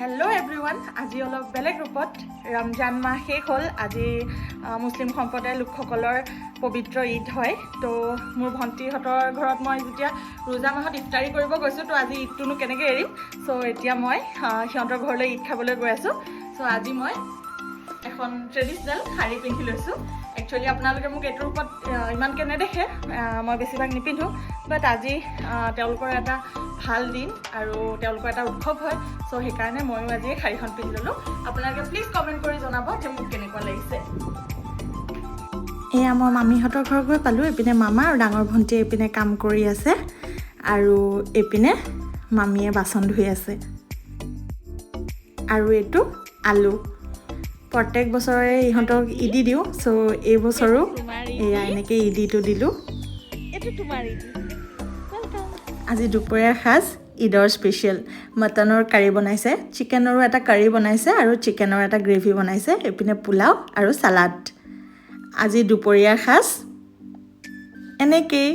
hello' everyone আজি অলপ বেলেগ ৰূপত ৰমজান মাহ শেষ হ'ল আজি মুছলিম সম্প্ৰদায়ৰ লোকসকলৰ পবিত্ৰ ঈদ হয় তো মোৰ ভণ্টিহঁতৰ ঘৰত মই যেতিয়া ৰোজা মাহত ইফতাৰী কৰিব গৈছোঁ তো আজি ঈদটোনো কেনেকৈ এৰিম চ' এতিয়া মই সিহঁতৰ ঘৰলৈ ঈদ খাবলৈ গৈ আছোঁ চ' আজি মই এখন ট্ৰেডিশ্যনেল শাৰী পিন্ধি লৈছোঁ একচুৱেলি আপোনালোকে মোক এইটোৰ ওপৰত ইমানকৈ নেদেখে মই বেছিভাগ নিপিন্ধোঁ বাট আজি তেওঁলোকৰ এটা ভাল দিন আৰু তেওঁলোকৰ এটা উৎসৱ হয় চ' সেইকাৰণে ময়ো আজি শাৰীখন পিন্ধি ল'লোঁ আপোনালোকে প্লিজ কমেণ্ট কৰি জনাব যে মোক কেনেকুৱা লাগিছে এয়া মই মামীহঁতৰ ঘৰ গৈ পালোঁ এইপিনে মামা আৰু ডাঙৰ ভণ্টীয়ে এইপিনে কাম কৰি আছে আৰু এইপিনে মামীয়ে বাচন ধুই আছে আৰু এইটো আলু প্ৰত্যেক বছৰে ইহঁতক ঈদি দিওঁ চ' এই বছৰো এয়া এনেকৈ ঈদিটো দিলোঁ আজি দুপৰীয়াৰ সাজ ঈদৰ স্পেচিয়েল মটনৰ কাৰী বনাইছে চিকেনৰো এটা কাৰী বনাইছে আৰু চিকেনৰ এটা গ্ৰেভি বনাইছে এইপিনে পোলাও আৰু চালাড আজি দুপৰীয়াৰ সাজ এনেকেই